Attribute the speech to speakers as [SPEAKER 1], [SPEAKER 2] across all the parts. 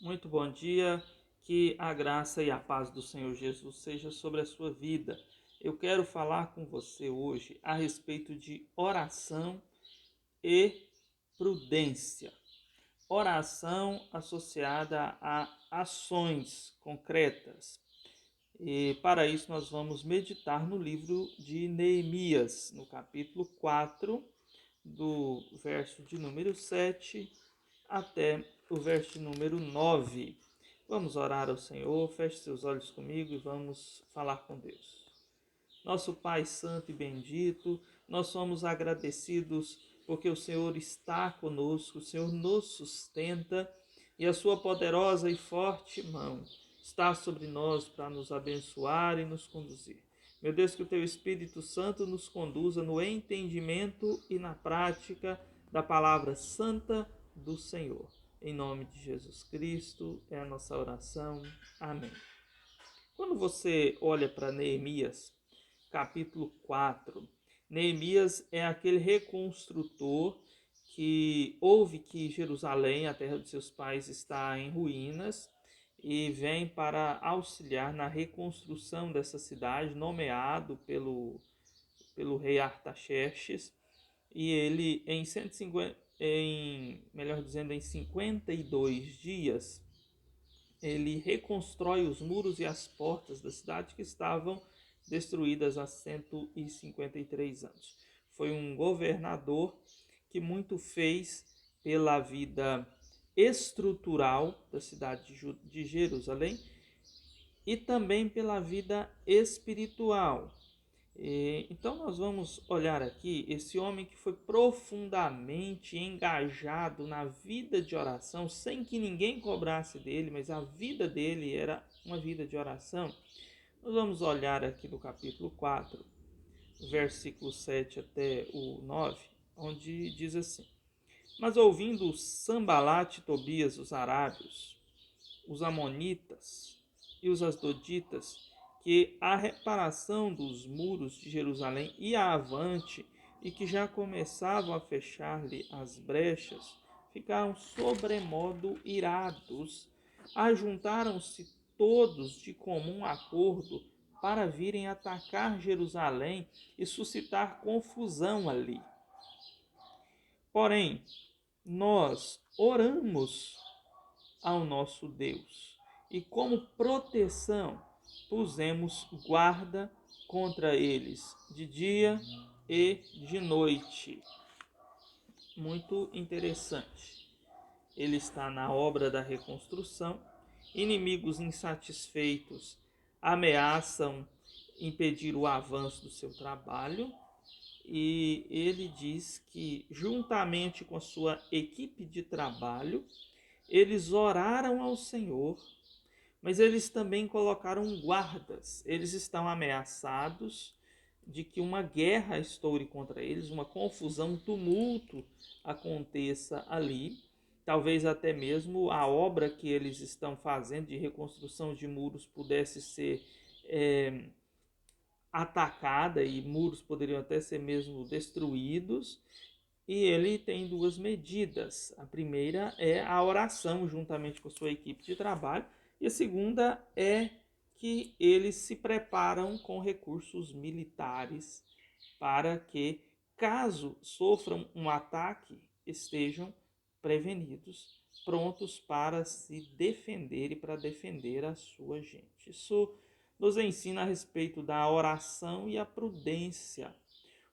[SPEAKER 1] Muito bom dia, que a graça e a paz do Senhor Jesus seja sobre a sua vida. Eu quero falar com você hoje a respeito de oração e prudência. Oração associada a ações concretas. E para isso nós vamos meditar no livro de Neemias, no capítulo 4, do verso de número 7 até o verso número 9. Vamos orar ao Senhor, feche seus olhos comigo e vamos falar com Deus. Nosso Pai Santo e bendito, nós somos agradecidos porque o Senhor está conosco, o Senhor nos sustenta e a sua poderosa e forte mão está sobre nós para nos abençoar e nos conduzir. Meu Deus, que o Teu Espírito Santo nos conduza no entendimento e na prática da palavra santa do Senhor. Em nome de Jesus Cristo é a nossa oração. Amém. Quando você olha para Neemias, capítulo 4, Neemias é aquele reconstrutor que ouve que Jerusalém, a terra de seus pais, está em ruínas e vem para auxiliar na reconstrução dessa cidade, nomeado pelo rei Artaxerxes, e ele em 150, melhor dizendo, em 52 dias, ele reconstrói os muros e as portas da cidade que estavam destruídas há 153 anos. Foi um governador que muito fez pela vida estrutural da cidade de Jerusalém e também pela vida espiritual. Então nós vamos olhar aqui esse homem que foi profundamente engajado na vida de oração, sem que ninguém cobrasse dele, mas a vida dele era uma vida de oração. Nós vamos olhar aqui no capítulo 4, versículo 7 até o 9, onde diz assim: Mas ouvindo Sambalate e Tobias, os arábios, os amonitas e os asdoditas, que a reparação dos muros de Jerusalém ia avante e que já começavam a fechar-lhe as brechas, ficaram sobremodo irados. Ajuntaram-se todos de comum acordo para virem atacar Jerusalém e suscitar confusão ali. Porém, nós oramos ao nosso Deus e, como proteção, pusemos guarda contra eles de dia e de noite. Muito interessante. Ele está na obra da reconstrução. Inimigos insatisfeitos ameaçam impedir o avanço do seu trabalho. E ele diz que, juntamente com a sua equipe de trabalho, eles oraram ao Senhor, mas eles também colocaram guardas. Eles estão ameaçados de que uma guerra estoure contra eles, uma confusão, um tumulto aconteça ali. Talvez até mesmo a obra que eles estão fazendo de reconstrução de muros pudesse ser atacada e muros poderiam até ser mesmo destruídos. E ele tem duas medidas. A primeira é a oração juntamente com a sua equipe de trabalho, e a segunda é que eles se preparam com recursos militares para que, caso sofram um ataque, estejam prevenidos, prontos para se defender e para defender a sua gente. Isso nos ensina a respeito da oração e a prudência.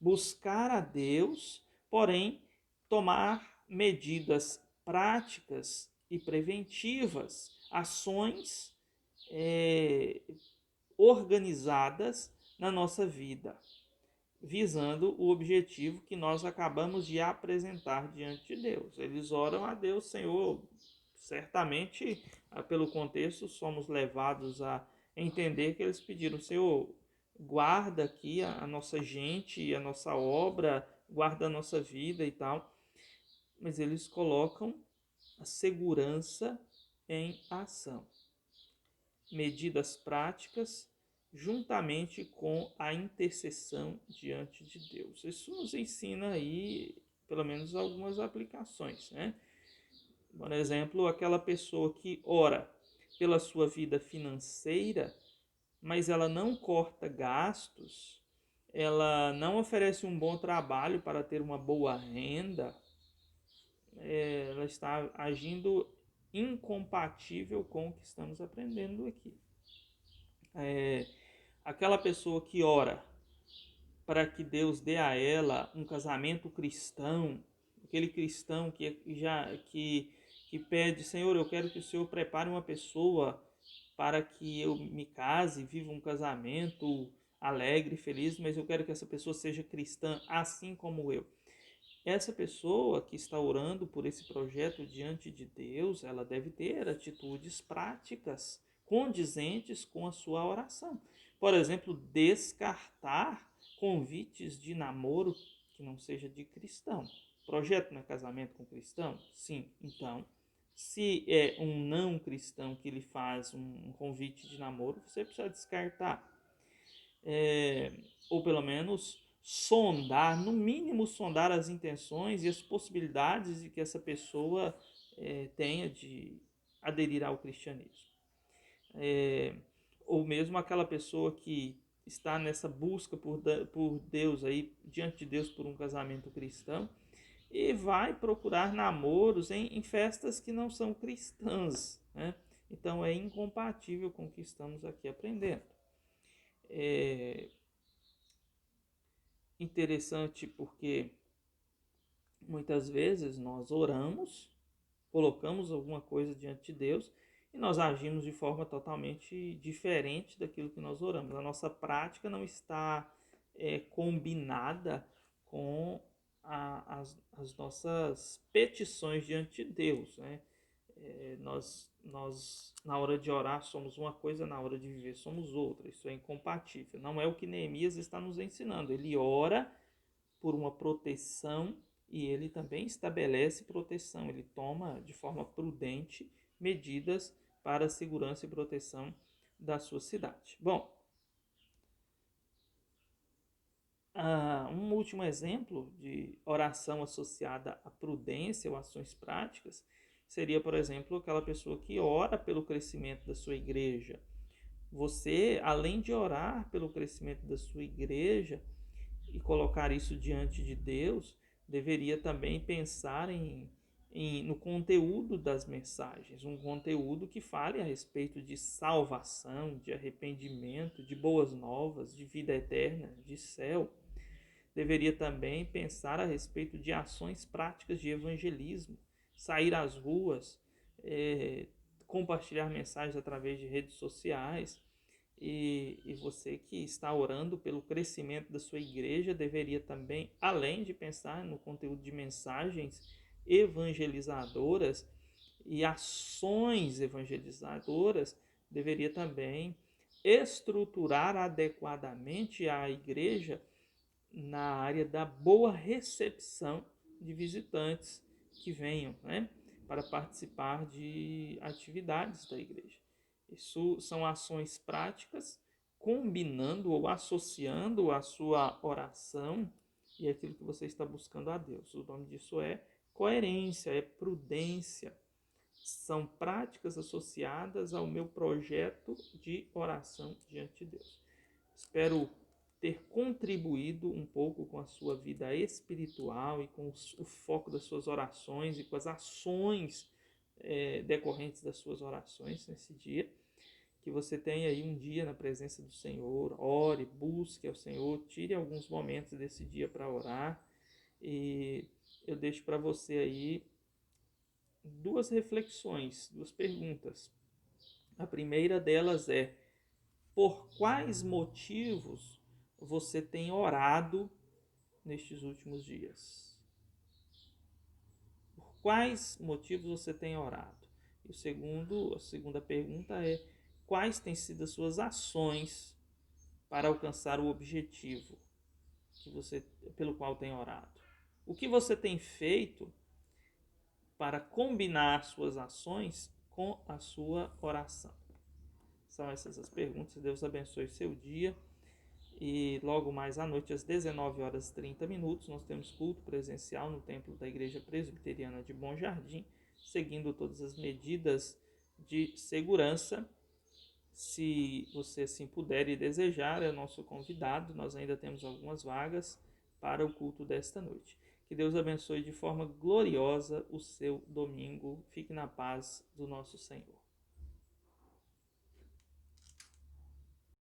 [SPEAKER 1] Buscar a Deus, porém, tomar medidas práticas e preventivas, ações organizadas na nossa vida, visando o objetivo que nós acabamos de apresentar diante de Deus. Eles oram a Deus: Senhor, certamente, pelo contexto, somos levados a entender que eles pediram: Senhor, guarda aqui a nossa gente, a nossa obra, guarda a nossa vida e tal. Mas eles colocam a segurança em ação. Medidas práticas juntamente com a intercessão diante de Deus. Isso nos ensina aí, pelo menos, algumas aplicações, né? Por exemplo, aquela pessoa que ora pela sua vida financeira, mas ela não corta gastos, ela não oferece um bom trabalho para ter uma boa renda, ela está agindo incompatível com o que estamos aprendendo aqui. Aquela pessoa que ora para que Deus dê a ela um casamento cristão, aquele cristão que pede, Senhor, eu quero que o Senhor prepare uma pessoa para que eu me case, viva um casamento alegre, feliz, mas eu quero que essa pessoa seja cristã assim como eu. Essa pessoa que está orando por esse projeto diante de Deus, ela deve ter atitudes práticas condizentes com a sua oração. Por exemplo, descartar convites de namoro que não seja de cristão. Projeto não é casamento com cristão? Sim. Então, se é um não cristão que lhe faz um convite de namoro, você precisa descartar. Ou pelo menos sondar, no mínimo sondar as intenções e as possibilidades de que essa pessoa tenha de aderir ao cristianismo. Ou mesmo aquela pessoa que está nessa busca por Deus aí, diante de Deus por um casamento cristão, e vai procurar namoros em festas que não são cristãs, né? Então é incompatível com o que estamos aqui aprendendo. É interessante porque muitas vezes nós oramos, colocamos alguma coisa diante de Deus e nós agimos de forma totalmente diferente daquilo que nós oramos. A nossa prática não está combinada com as nossas petições diante de Deus, né? Nós, na hora de orar, somos uma coisa, na hora de viver, somos outra. Isso é incompatível. Não é o que Neemias está nos ensinando. Ele ora por uma proteção e ele também estabelece proteção. Ele toma de forma prudente medidas para a segurança e proteção da sua cidade. Bom, um último exemplo de oração associada à prudência ou ações práticas seria, por exemplo, aquela pessoa que ora pelo crescimento da sua igreja. Você, além de orar pelo crescimento da sua igreja e colocar isso diante de Deus, deveria também pensar no conteúdo das mensagens, um conteúdo que fale a respeito de salvação, de arrependimento, de boas novas, de vida eterna, de céu. Deveria também pensar a respeito de ações práticas de evangelismo, sair às ruas, compartilhar mensagens através de redes sociais. E você que está orando pelo crescimento da sua igreja deveria também, além de pensar no conteúdo de mensagens evangelizadoras e ações evangelizadoras, deveria também estruturar adequadamente a igreja na área da boa recepção de visitantes que venham, né, para participar de atividades da igreja. Isso são ações práticas combinando ou associando a sua oração e aquilo que você está buscando a Deus. O nome disso é coerência, é prudência. São práticas associadas ao meu projeto de oração diante de Deus. Espero ter contribuído um pouco com a sua vida espiritual e com o foco das suas orações e com as ações decorrentes das suas orações nesse dia. Que você tenha aí um dia na presença do Senhor, ore, busque ao Senhor, tire alguns momentos desse dia para orar. E eu deixo para você aí duas reflexões, duas perguntas. A primeira delas é: por quais motivos você tem orado nestes últimos dias? Por quais motivos você tem orado? E a segunda pergunta é: quais têm sido as suas ações para alcançar o objetivo pelo qual tem orado? O que você tem feito para combinar suas ações com a sua oração? São essas as perguntas. Deus abençoe seu dia. E logo mais à noite, às 19h30, nós temos culto presencial no templo da Igreja Presbiteriana de Bom Jardim. seguindo todas as medidas de segurança. Se você assim puder e desejar, é o nosso convidado. Nós ainda temos algumas vagas para o culto desta noite. Que Deus abençoe de forma gloriosa o seu domingo. Fique na paz do nosso Senhor.